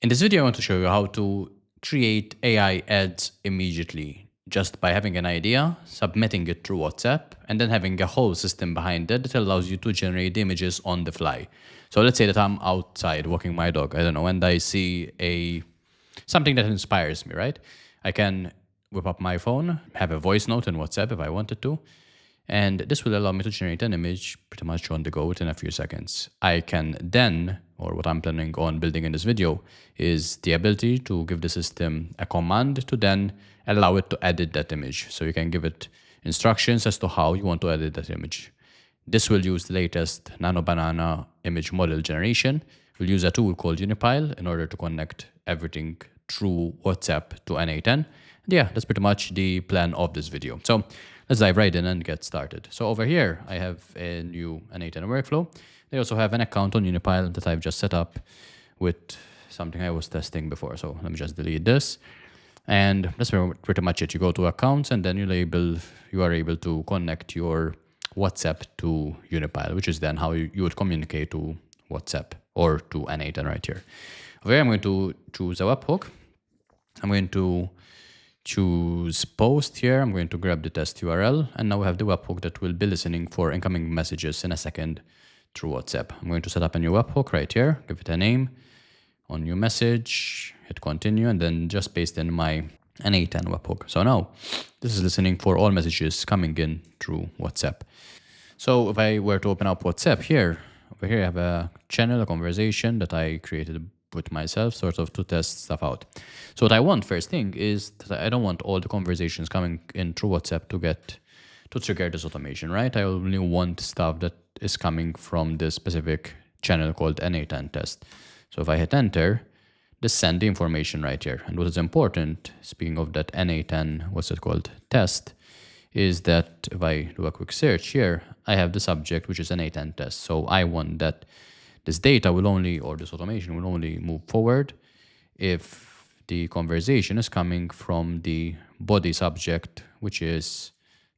In this video, I want to show you how to create AI ads immediately just by having an idea, submitting it through WhatsApp, and then having a whole system behind it that allows you to generate images on the fly. So let's say that I'm outside walking my dog, I don't know, and I see something that inspires me, right? I can whip up my phone, have a voice note in WhatsApp if I wanted to, and this will allow me to generate an image pretty much on the go within a few seconds. I can then, or what I'm planning on building in this video, is the ability to give the system a command to then allow it to edit that image. So you can give it instructions as to how you want to edit that image. This will use the latest Nano Banana image model generation. We'll use a tool called Unipile in order to connect everything through WhatsApp to N8N. And yeah, that's pretty much the plan of this video. So let's dive right in and get started. So over here, I have a new N8N workflow. They also have an account on Unipile that I've just set up with something I was testing before. So let me just delete this. And that's pretty much it. You go to accounts and then you are able to connect your WhatsApp to Unipile, which is then how you would communicate to WhatsApp or to N8N right here. Over here, I'm going to choose a webhook. I'm going to choose post here. I'm going to grab the test URL, and now we have the webhook that will be listening for incoming messages in a second through WhatsApp. I'm going to set up a new webhook right here, give it a name, on new message, hit continue, and then just paste in my N8N webhook. So now this is listening for all messages coming in through WhatsApp. So if I were to open up WhatsApp here, over here I have a channel, a conversation that I created with myself, sort of to test stuff out. So what I want first thing is that I don't want all the conversations coming in through WhatsApp to trigger this automation, right? I only want stuff that is coming from this specific channel called N8N test. So if I hit enter, this send the information right here. And what is important, speaking of that N8N, what's it called, test, is that if I do a quick search here, I have the subject, which is an N8N test. So I want that this data will only, or this automation will only move forward if the conversation is coming from the body subject, which is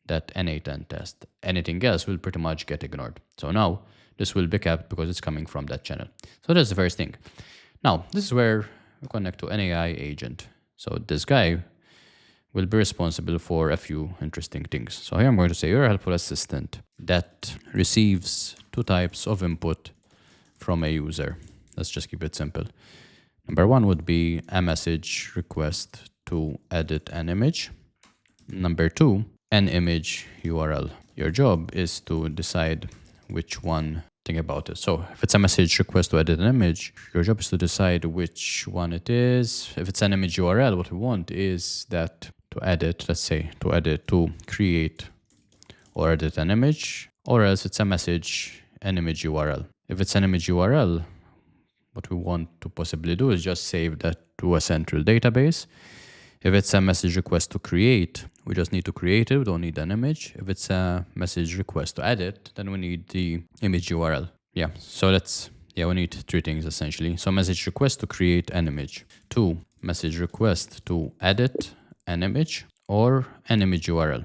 that N8N test. Anything else will pretty much get ignored. So now this will be kept because it's coming from that channel. So that's the first thing. Now, this is where we connect to an AI agent. So this guy will be responsible for a few interesting things. So here I'm going to say you're a helpful assistant that receives two types of input from a user. Let's just keep it simple. Number one would be a message request to edit an image. Number two, an image URL. Your job is to decide which one. Think about it. So if it's a message request to edit an image, your job is to decide which one it is. If it's an image URL, what we want is that to edit, let's say to create or edit an image, or else it's a message, an image URL. If it's an image URL, what we want to possibly do is just save that to a central database. If it's a message request to create, we just need to create it. We don't need an image. If it's a message request to edit, then we need the image URL. Yeah, so we need three things essentially. So message request to create an image. Two, message request to edit an image, or an image URL.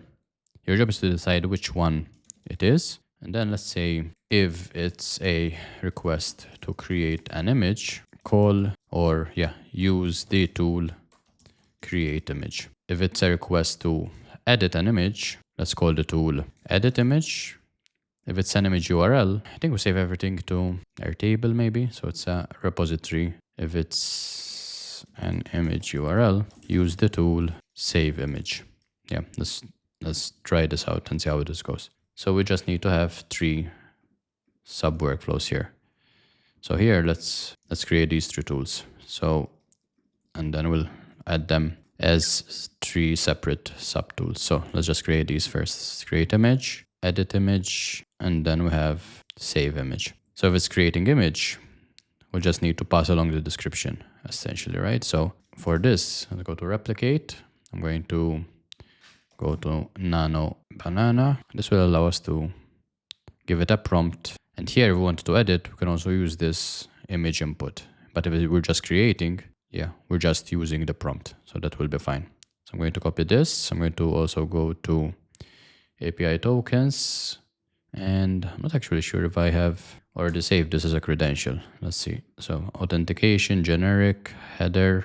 Your job is to decide which one it is. And then let's say if it's a request to create an image, use the tool create image. If it's a request to edit an image, let's call the tool edit image. If it's an image URL, I think we save everything to our table maybe. So it's a repository. If it's an image URL, use the tool save image. Yeah, let's try this out and see how this goes. So we just need to have three sub workflows here. So here, let's create these three tools. So, and then we'll add them as three separate sub tools. So let's just create these first. Create image, edit image, and then we have save image. So if it's creating image, we'll just need to pass along the description essentially, right? So for this, I'll go to replicate. I'm going to go to Nano Banana. This will allow us to give it a prompt. And here, if we want to edit, we can also use this image input. But if we're just creating, we're just using the prompt. So that will be fine. So I'm going to copy this. I'm going to also go to API tokens. And I'm not actually sure if I have already saved this as a credential. Let's see. So authentication, generic, header.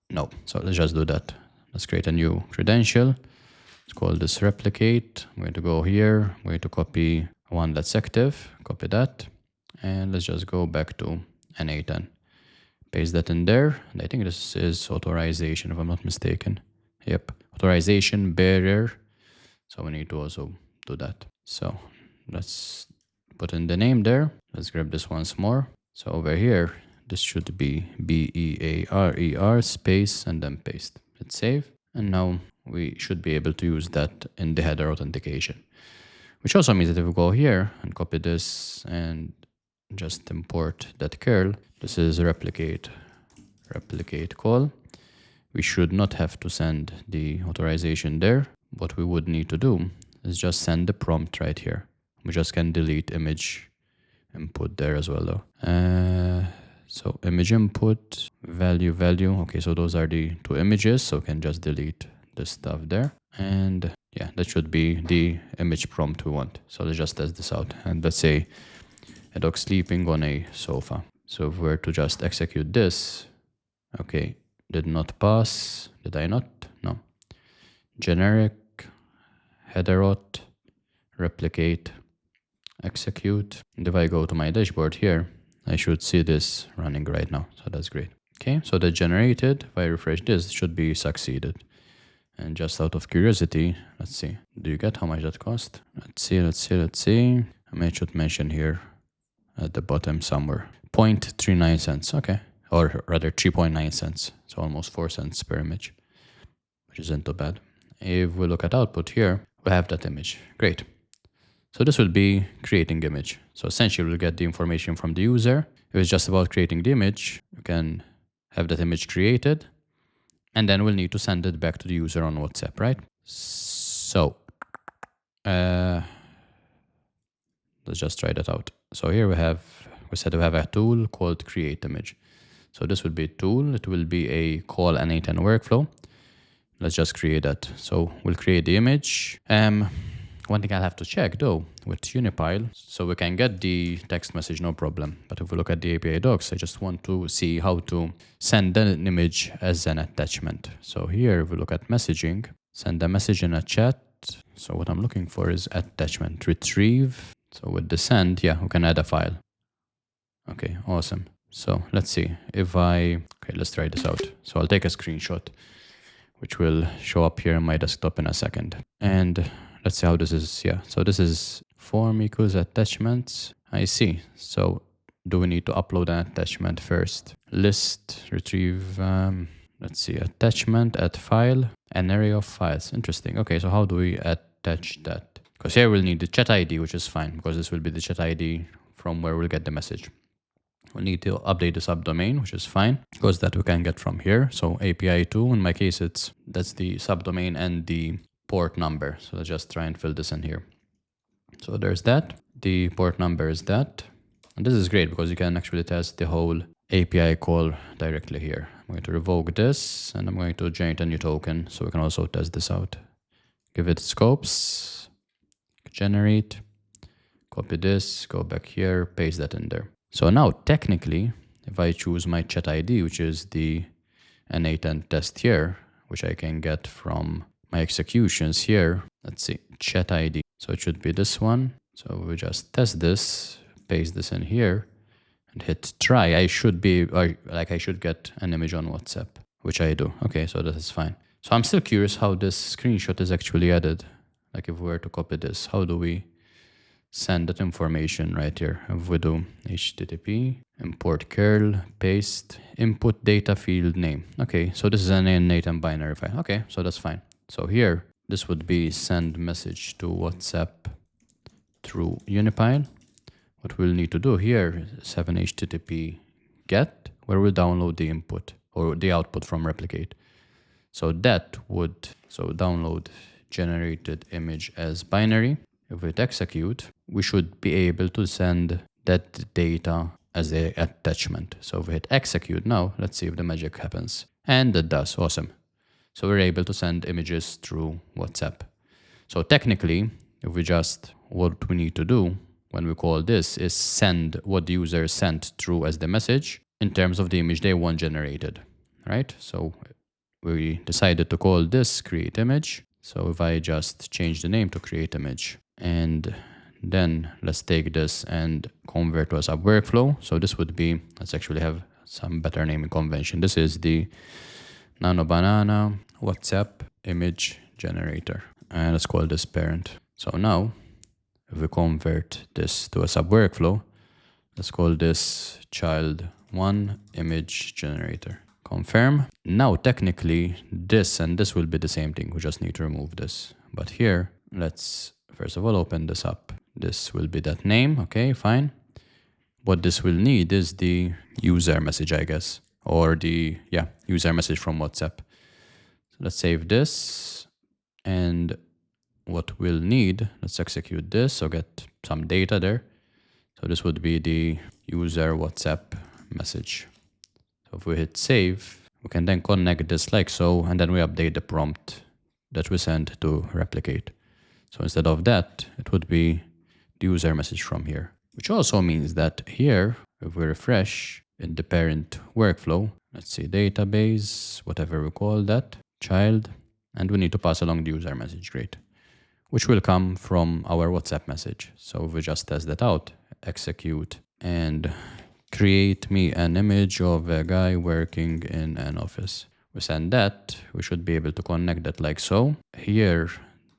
No, so let's just do that. Let's create a new credential. Let's call this replicate. I'm going to go here. I'm going to copy one that's active. Copy that. And let's just go back to N810. Paste that in there. And I think this is authorization, if I'm not mistaken. Yep, authorization bearer. So we need to also do that. So let's put in the name there. Let's grab this once more. So over here, this should be BEARER space and then paste. Hit save. And now we should be able to use that in the header authentication. Which also means that if we go here and copy this and just import that curl, this is replicate call. We should not have to send the authorization there. What we would need to do is just send the prompt right here. We just can delete image input there as well though. So image input, value. Okay, so those are the two images. So we can just delete this stuff there. And yeah, that should be the image prompt we want. So let's just test this out. And let's say a dog sleeping on a sofa. So if we were to just execute this, okay, did not pass. Did I not? No. Generic, header auth, replicate, execute. And if I go to my dashboard here, I should see this running right now. So that's great. Okay, so that generated, if I refresh this, it should be succeeded. And just out of curiosity, let's see. Do you get how much that cost? Let's see. I should mention here at the bottom somewhere. 0.39 cents, okay. Or rather 3.9 cents. So almost 4 cents per image, which isn't too bad. If we look at output here, we have that image. Great. So this will be creating image. So essentially we'll get the information from the user. If it's just about creating the image, you can have that image created. And then we'll need to send it back to the user on WhatsApp, right? So let's just try that out. So here we said we have a tool called create image. So this will be a tool. It will be a call N810 workflow. Let's just create that. So we'll create the image. One thing I'll have to check though with Unipile, so we can get the text message, no problem. But if we look at the API docs, I just want to see how to send an image as an attachment. So here, if we look at messaging, send a message in a chat. So what I'm looking for is attachment, retrieve. So with the send, yeah, we can add a file. Okay, awesome. So let's see if okay, let's try this out. So I'll take a screenshot, which will show up here in my desktop in a second. And let's see how this is. Yeah, so this is form equals attachments. I see. So do we need to upload an attachment first? List, retrieve, let's see, attachment, add file, an array of files. Interesting. Okay, so how do we attach that? Because here we'll need the chat ID, which is fine, because this will be the chat ID from where we'll get the message. We'll need to update the subdomain, which is fine, because that we can get from here. So API2, in my case, that's the subdomain and the port number. So let's just try and fill this in here. So there's that. The port number is that. And this is great because you can actually test the whole API call directly here. I'm going to revoke this and I'm going to generate a new token so we can also test this out. Give it scopes, generate, copy this, go back here, paste that in there. So now technically, if I choose my chat ID, which is the N810 test here, which I can get from my executions here, let's see, chat ID. So it should be this one. So we just test this, paste this in here and hit try. I should get an image on WhatsApp, which I do. Okay, so that is fine. So I'm still curious how this screenshot is actually added. Like if we were to copy this, how do we send that information right here? If we do HTTP, import curl, paste, input data field name. Okay, so this is an N810 binary file. Okay, so that's fine. So here, this would be send message to WhatsApp through Unipile. What we'll need to do here is have an HTTP get, where we'll download the input or the output from replicate. So download generated image as binary. If we hit execute, we should be able to send that data as an attachment. So if we hit execute now, let's see if the magic happens. And it does, awesome. So we're able to send images through WhatsApp. So technically, if we what we need to do when we call this is send what the user sent through as the message in terms of the image they want generated, right? So we decided to call this create image. So if I just change the name to create image, and then let's take this and convert to a sub workflow. So this would be, let's actually have some better naming convention. This is the Nano Banana WhatsApp image generator. And let's call this parent. So now if we convert this to a sub workflow, let's call this child 1 image generator. Confirm. Now technically this and this will be the same thing. We just need to remove this. But here, let's first of all open this up. This will be that name. Okay, fine. What this will need is the user message, I guess. Or the, user message from WhatsApp. So let's save this. And what we'll need, let's execute this. So get some data there. So this would be the user WhatsApp message. So if we hit save, we can then connect this like so, and then we update the prompt that we sent to replicate. So instead of that, it would be the user message from here, which also means that here, if we refresh in the parent workflow, let's see, database, whatever we call that, child, and we need to pass along the user message, great, which will come from our WhatsApp message. So if we just test that out, execute, and create me an image of a guy working in an office. We send that, we should be able to connect that like so. Here,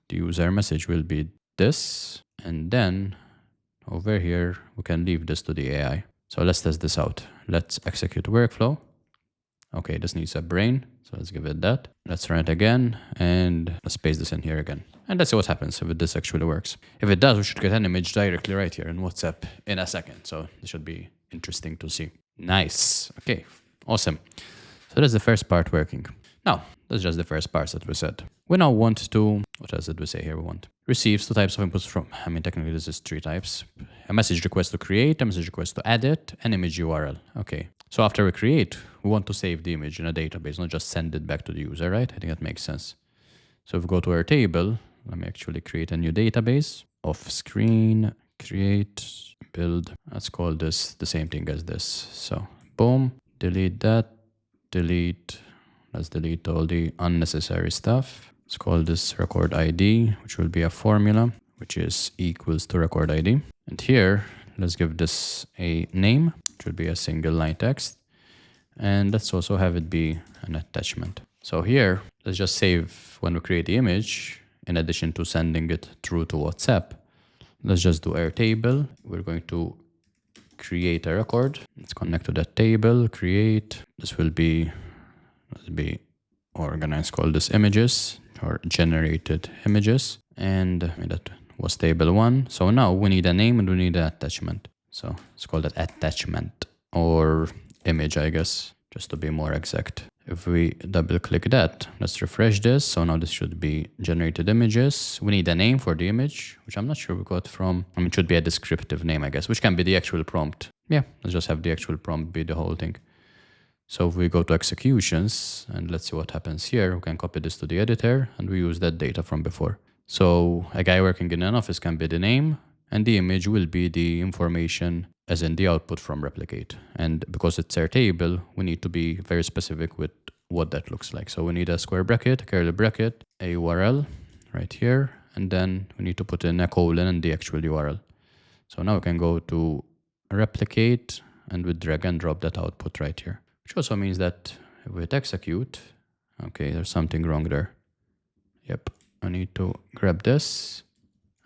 the user message will be this, and then over here, we can leave this to the AI. So let's test this out. Let's execute workflow. Okay, this needs a brain, so let's give it that. Let's run it again, and let's paste this in here again. And let's see what happens if this actually works. If it does, we should get an image directly right here in WhatsApp in a second. So this should be interesting to see. Nice. Okay, awesome. So that's the first part working. Now, that's just the first part that we said. We now want to, what else did we say here we want? Receives 2 types of inputs from, technically this is 3 types. A message request to create, a message request to edit, an image URL. Okay. So after we create, we want to save the image in a database, not just send it back to the user, right? I think that makes sense. So if we go to our table, let me actually create a new database. Off screen, create, build. Let's call this the same thing as this. So boom, delete that, delete. Let's delete all the unnecessary stuff. Let's call this record ID, which will be a formula, which is equals to record ID. And here, let's give this a name, which will be a single line text. And let's also have it be an attachment. So here, let's just save when we create the image, in addition to sending it through to WhatsApp. Let's just do Airtable. We're going to create a record. Let's connect to that table, create. This will be, let's be organized, call this images or generated images. And that was table 1. So now we need a name and we need an attachment. So let's call that attachment or image, I guess, just to be more exact. If we double click that, let's refresh this. So now this should be generated images. We need a name for the image, which I'm not sure we got from, it should be a descriptive name, I guess, which can be the actual prompt. Yeah, let's just have the actual prompt be the whole thing. So if we go to executions and let's see what happens here, we can copy this to the editor and we use that data from before. So a guy working in an office can be the name and the image will be the information as in the output from replicate. And because it's Airtable, we need to be very specific with what that looks like. So we need a square bracket, curly bracket, a URL right here, and then we need to put in a colon and the actual URL. So now we can go to replicate and we drag and drop that output right here. Which also means that if we hit execute, okay, there's something wrong there. Yep, I need to grab this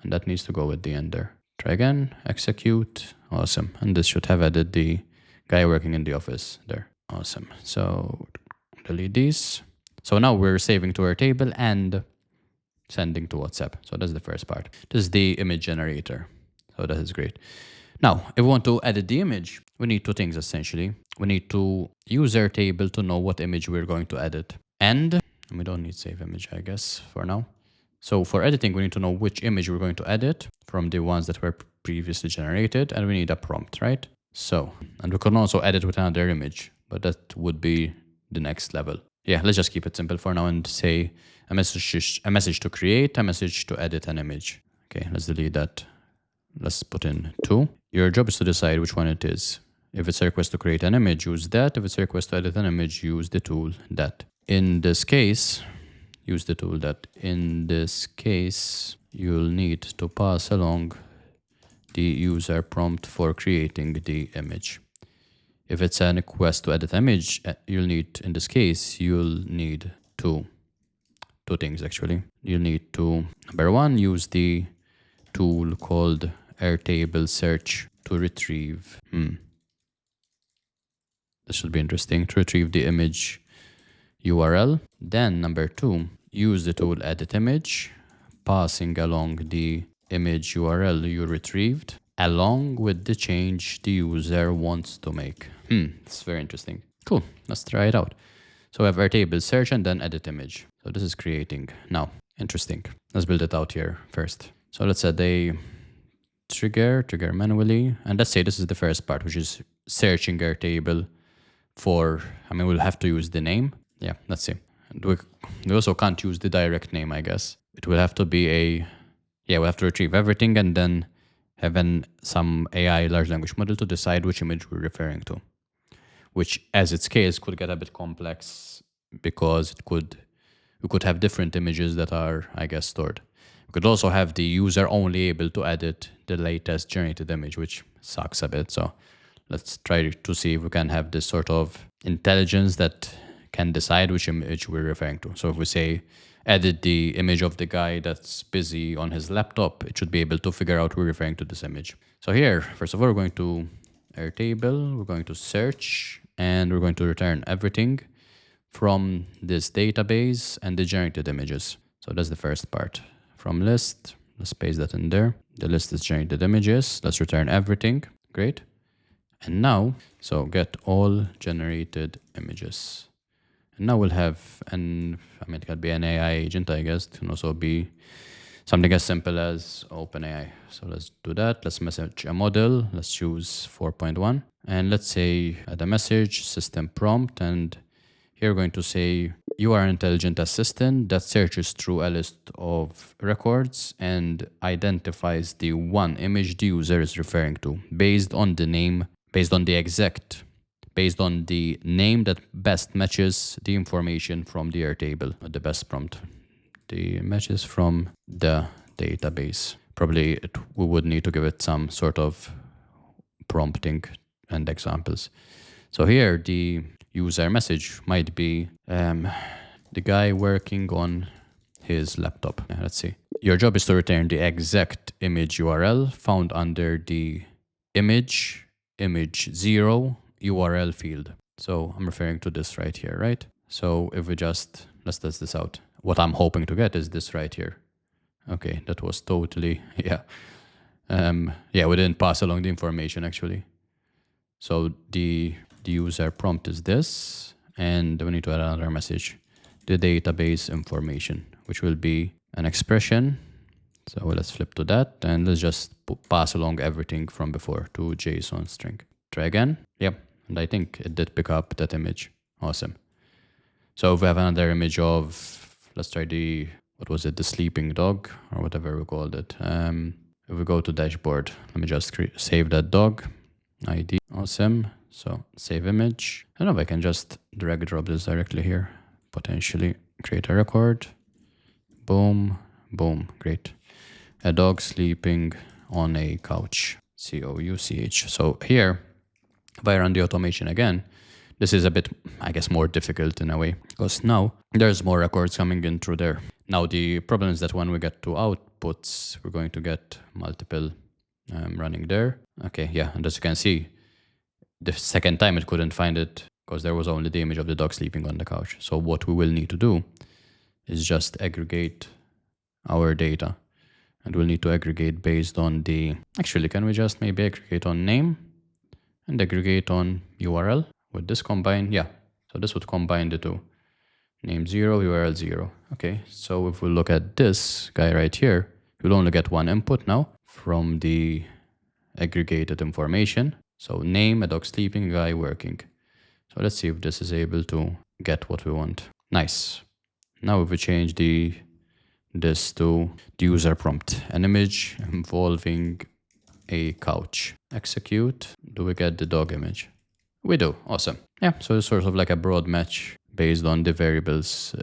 and that needs to go with the end there. Try again, execute, awesome. And this should have added the guy working in the office there. Awesome. So delete these. So now we're saving to Airtable and sending to WhatsApp. So that's the first part. This is the image generator. So that is great. Now, if we want to edit the image, we need 2 things essentially. We need to use Airtable to know what image we're going to edit. And we don't need save image, I guess, for now. So for editing, we need to know which image we're going to edit from the ones that were previously generated. And we need a prompt, right? So, and we can also edit with another image, but that would be the next level. Yeah, let's just keep it simple for now and say a message to create, a message to edit an image. Okay, let's delete that. Let's put in 2. Your job is to decide which one it is. If it's a request to create an image, use that. If it's a request to edit an image, use the tool that. In this case, use the tool that. In this case, you'll need to pass along the user prompt for creating the image. If it's a request to edit image, you'll need, in this case, you'll need two things actually. You'll need to, number one, use the tool called Airtable search to retrieve. This should be interesting, to retrieve the image URL. Then number two, use the tool edit image, passing along the image URL you retrieved along with the change the user wants to make. It's very interesting. Cool, let's try it out. So we have Airtable search and then edit image. So this is creating now. Interesting. Let's build it out here first. So let's add a trigger manually. And let's say this is the first part, which is searching Airtable for, we'll have to use the name. Yeah, let's see. And we also can't use the direct name, I guess. It will have to be we'll have to retrieve everything and then have some AI large language model to decide which image we're referring to. Which, as its case, could get a bit complex because we could have different images that are, I guess, stored. We could also have the user only able to edit the latest generated image, which sucks a bit. So let's try to see if we can have this sort of intelligence that can decide which image we're referring to. So if we say, edit the image of the guy that's busy on his laptop, it should be able to figure out we're referring to this image. So here, first of all, we're going to Airtable, we're going to search, and we're going to return everything from this database and the generated images. So that's the first part. From list, let's paste that in there. The list is generated images. Let's return everything. Great. And now, so get all generated images. And now we'll have it can be an AI agent, I guess. It can also be something as simple as OpenAI. So let's do that. Let's message a model. Let's choose 4.1. And let's say add a message, system prompt. And here we're going to say, you are an intelligent assistant that searches through a list of records and identifies the one image the user is referring to based on the name that best matches the information from the Airtable, or the best prompt. The matches from the database. Probably we would need to give it some sort of prompting and examples. So here the user message might be the guy working on his laptop. Let's see. Your job is to return the exact image URL found under the image 0 URL field. So I'm referring to this right here, right? So if we just, let's test this out. What I'm hoping to get is this right here. Okay, that was totally, we didn't pass along the information actually. So the user prompt is this, and we need to add another message, the database information, which will be an expression. So let's flip to that, and let's just pass along everything from before to JSON string. Try again. Yep, and I think it did pick up that image. Awesome. So if we have another image of, let's try the sleeping dog, or whatever we called it. If we go to dashboard, let me just save that dog ID. Awesome. So save image. I don't know if I can just drag drop this directly here. Potentially create a record. Boom, boom, great. A dog sleeping on a couch. COUCH. So here, if I run the automation again, this is a bit, I guess, more difficult in a way, because now there's more records coming in through there. Now the problem is that when we get to outputs, we're going to get multiple running there. Okay, yeah, and as you can see, the second time it couldn't find it because there was only the image of the dog sleeping on the couch. So what we will need to do is just aggregate our data. And we'll need to aggregate based on the... Actually, can we just maybe aggregate on name and aggregate on URL? Would this combine? Yeah. So this would combine the two. Name 0, URL 0. Okay, so if we look at this guy right here, we'll only get one input now from the aggregated information. So name, a dog sleeping, a guy working. So let's see if this is able to get what we want. Nice. Now if we change this to the user prompt, an image involving a couch. Execute. Do we get the dog image? We do. Awesome. Yeah, so it's sort of like a broad match based on the variables,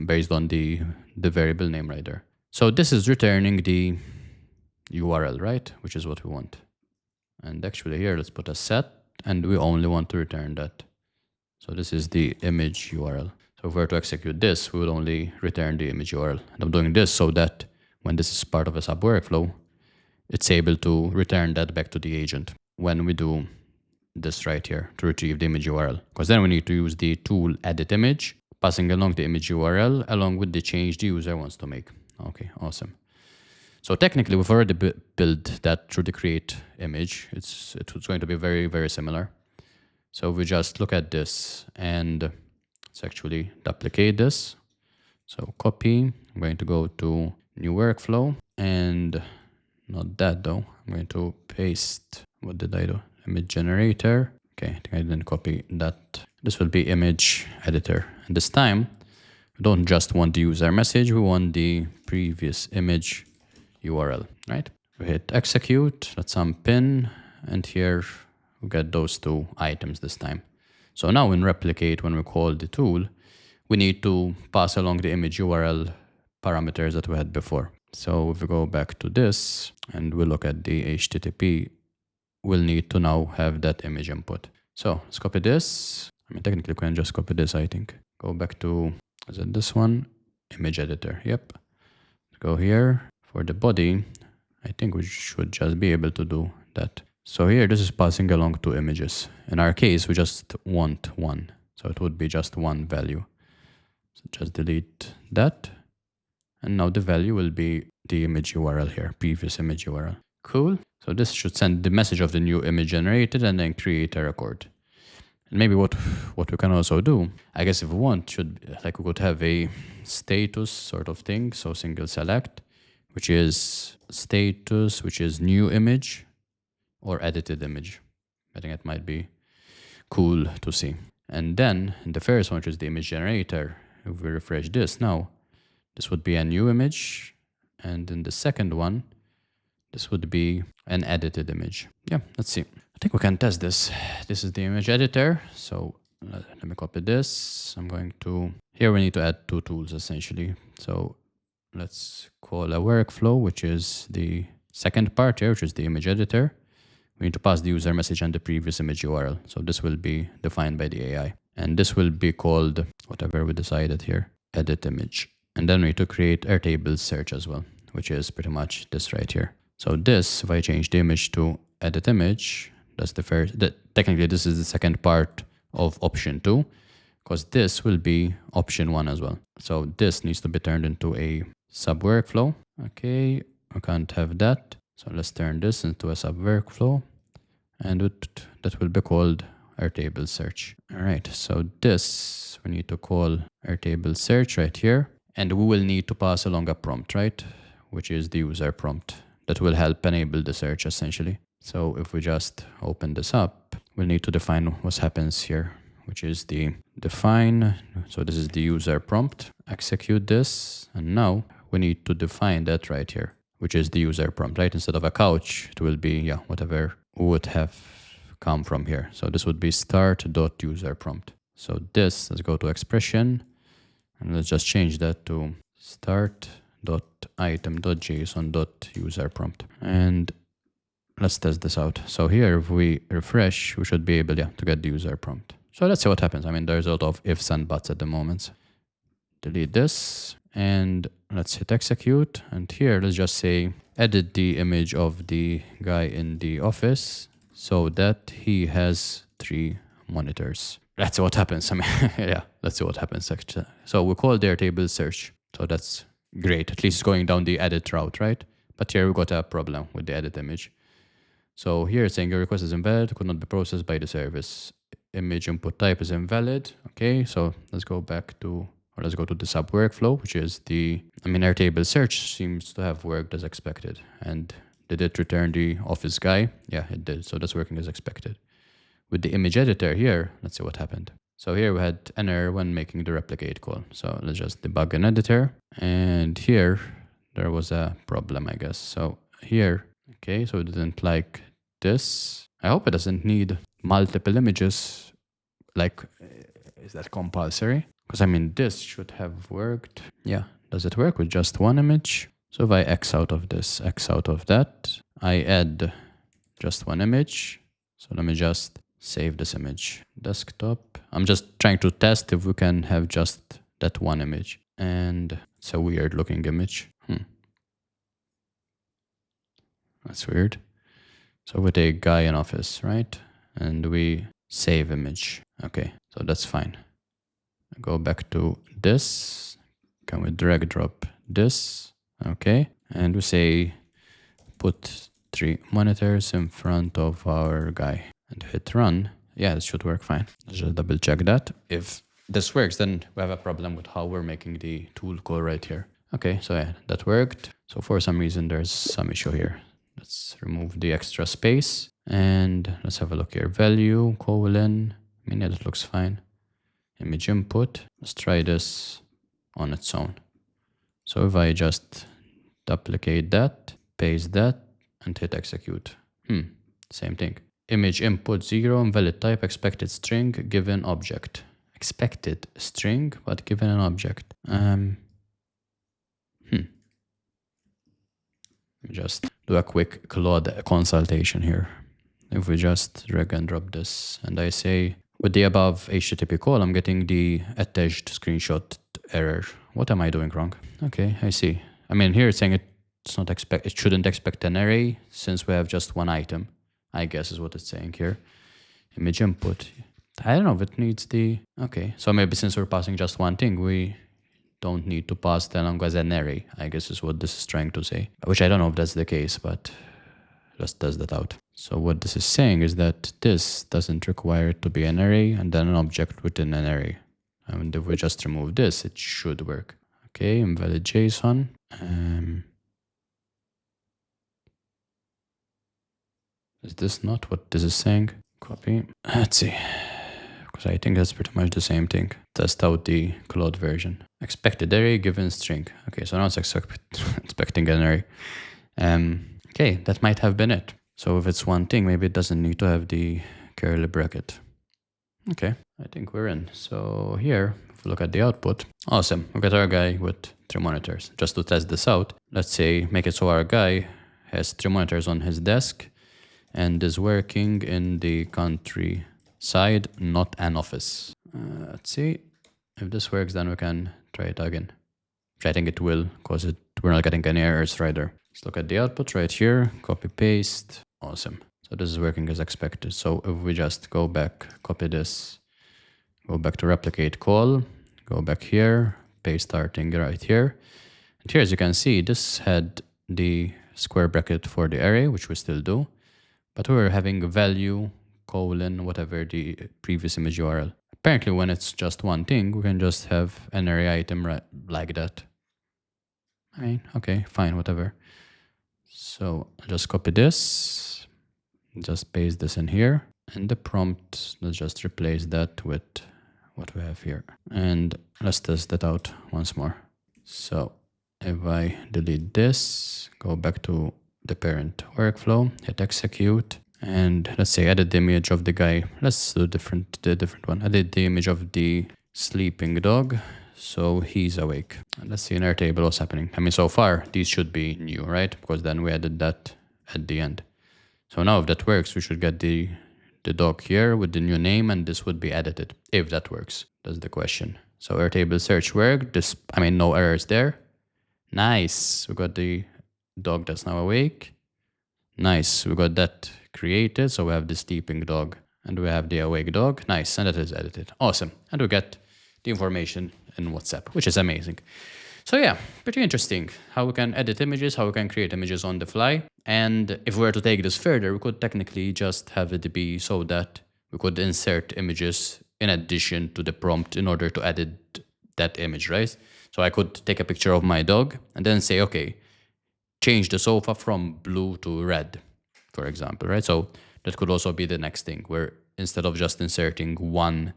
based on the variable name right there. So this is returning the URL, right? Which is what we want. And actually here, let's put a set, and we only want to return that. So this is the image URL. So if we were to execute this, we would only return the image URL. And I'm doing this so that when this is part of a sub workflow, it's able to return that back to the agent when we do this right here to retrieve the image URL. Because then we need to use the tool edit image, passing along the image URL along with the change the user wants to make. Okay, awesome. So technically, we've already built that through the create image. It's going to be very, very similar. So we just look at this and let's actually duplicate this. So copy, I'm going to go to new workflow and not that though. I'm going to paste, what did I do? Image generator. Okay, I think I didn't copy that. This will be image editor. And this time, we don't just want the user message, we want the previous image URL, right? We hit execute, let's unpin, and here we get those two items this time. So now in replicate, when we call the tool, we need to pass along the image URL parameters that we had before. So if we go back to this and we look at the HTTP, we'll need to now have that image input. So let's copy this. I mean, technically we can just copy this, I think. Go back to, is it this one? Image editor, yep. Go here. For the body, I think we should just be able to do that. So here, this is passing along two images. In our case, we just want one. So it would be just one value. So just delete that. And now the value will be the image URL here, previous image URL. Cool. So this should send the message of the new image generated and then create a record. And maybe what we can also do, I guess if we want, we could have a status sort of thing. So single select, which is status, which is new image or edited image. I think it might be cool to see. And then in the first one, which is the image generator, if we refresh this now, this would be a new image. And in the second one, this would be an edited image. Yeah, let's see. I think we can test this. This is the image editor. So let me copy this. I'm going to, here we need to add two tools essentially. So let's call a workflow, which is the second part here, which is the image editor. We need to pass the user message and the previous image URL. So this will be defined by the AI. And this will be called whatever we decided here, edit image. And then we need to create Airtable search as well, which is pretty much this right here. So this, if I change the image to edit image, that's the first, technically this is the second part of option 2, because this will be option 1 as well. So this needs to be turned into a sub workflow. Okay, I can't have that. So let's turn this into a sub workflow, and that will be called Airtable search. All right, so this we need to call Airtable search right here, and we will need to pass along a prompt, right? Which is the user prompt that will help enable the search essentially. So if we just open this up, we'll need to define what happens here, which is the define. So this is the user prompt. Execute this, and now we need to define that right here, which is the user prompt, right? Instead of a couch, it will be whatever would have come from here. So this would be start.user prompt. So this, let's go to expression, and let's just change that to start.item.json.user prompt. And let's test this out. So here, if we refresh, we should be able to get the user prompt. So let's see what happens. I mean, there's a lot of ifs and buts at the moment. Delete this and let's hit execute. And here, let's just say, edit the image of the guy in the office so that he has 3 monitors. Let's see what happens. I mean, let's see what happens. So we call the Airtable search. So that's great. At least it's going down the edit route, right? But here we got a problem with the edit image. So here it's saying your request is invalid, could not be processed by the service. Image input type is invalid. Okay, so let's go back to, or let's go to the sub workflow, which is Airtable search seems to have worked as expected. And did it return the office guy? Yeah, it did. So that's working as expected. With the image editor here, let's see what happened. So here we had an error when making the replicate call. So let's just debug an editor. And here there was a problem, I guess. So here Okay, so it didn't like this. I hope it doesn't need multiple images. Like, is that compulsory? Because I mean, this should have worked. Yeah, does it work with just one image? So if I X out of this, X out of that, I add just one image. So let me just save this image. Desktop. I'm just trying to test if we can have just that one image. And it's a weird looking image. That's weird. So we take guy in office, right? And we save image. Okay, so that's fine. Go back to this. Can we drag drop this? Okay. And we say put 3 monitors in front of our guy and hit run. Yeah, this should work fine. Let's just double check that. If this works, then we have a problem with how we're making the tool call right here. Okay, so yeah, that worked. So for some reason, there's some issue here. Let's remove the extra space and let's have a look here. Value, colon. I mean, yeah, that looks fine. Image input. Let's try this on its own. So if I just duplicate that, paste that, and hit execute. Same thing. Image input 0, invalid type, expected string, given object. Expected string, but given an object. Just do a quick Claude consultation here. If we just drag and drop this, and I say, with the above HTTP call, I'm getting the attached screenshot error. What am I doing wrong? Okay, I see. I mean, here it's saying it shouldn't expect an array since we have just one item, I guess is what it's saying here. Image input. I don't know if it needs the... Okay, so maybe since we're passing just one thing, we don't need to pass that long as an array, I guess is what this is trying to say. Which I don't know if that's the case, but just test that out. So what this is saying is that this doesn't require it to be an array and then an object within an array. And if we just remove this, it should work. Okay, invalid JSON. Is this not what this is saying? Copy. Let's see. Because I think that's pretty much the same thing. Test out the Claude version. Expected array given string. Okay, so now it's expecting an array. Okay, that might have been it. So if it's one thing, maybe it doesn't need to have the curly bracket. Okay, I think we're in. So here, if we look at the output, awesome. We got our guy with 3 monitors. Just to test this out, let's say make it so our guy has 3 monitors on his desk and is working in the countryside, not an office. Let's see. If this works, then we can try it again. Which I think it will, because we're not getting any errors right there. Let's look at the output right here. Copy, paste. Awesome. So this is working as expected. So if we just go back, copy this, go back to replicate call, go back here, paste starting right here. And here, as you can see, this had the square bracket for the array, which we still do. But we're having a value, colon, whatever the previous image URL. Apparently, when it's just one thing, we can just have an array item like that. I mean, okay, fine, whatever. So I'll just copy this, just paste this in here. And the prompt, let's just replace that with what we have here. And let's test that out once more. So if I delete this, go back to the parent workflow, hit execute, and let's say edit the image of the guy. Let's do the different one. Edit the image of the sleeping dog, so he's awake. And let's see in our table what's happening. I mean, so far these should be new, right? Because then we added that at the end. So now if that works, we should get the dog here with the new name, and this would be edited if that works. That's the question. So our table search worked. No errors there. Nice. We got the dog that's now awake. Nice. We got that created. So we have the sleeping dog and we have the awake dog. Nice. And that is edited. Awesome. And we get the information in WhatsApp, which is amazing. So yeah, pretty interesting how we can edit images, how we can create images on the fly. And if we were to take this further, we could technically just have it be so that we could insert images in addition to the prompt in order to edit that image, right? So I could take a picture of my dog and then say, okay, change the sofa from blue to red, for example, right? So that could also be the next thing, where instead of just inserting one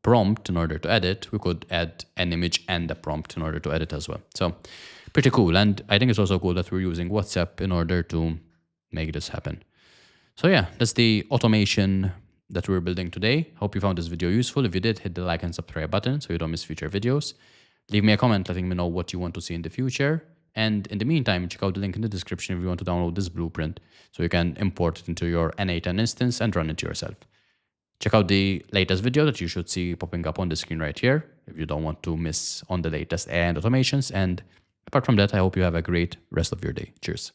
prompt in order to edit, we could add an image and a prompt in order to edit as well. So pretty cool. And I think it's also cool that we're using WhatsApp in order to make this happen. So yeah, that's the automation that we're building today. Hope you found this video useful. If you did, hit the like and subscribe button so you don't miss future videos. Leave me a comment letting me know what you want to see in the future. And in the meantime, check out the link in the description if you want to download this blueprint so you can import it into your n8n instance and run it yourself. Check out the latest video that you should see popping up on the screen right here if you don't want to miss on the latest AI and automations. And apart from that, I hope you have a great rest of your day. Cheers.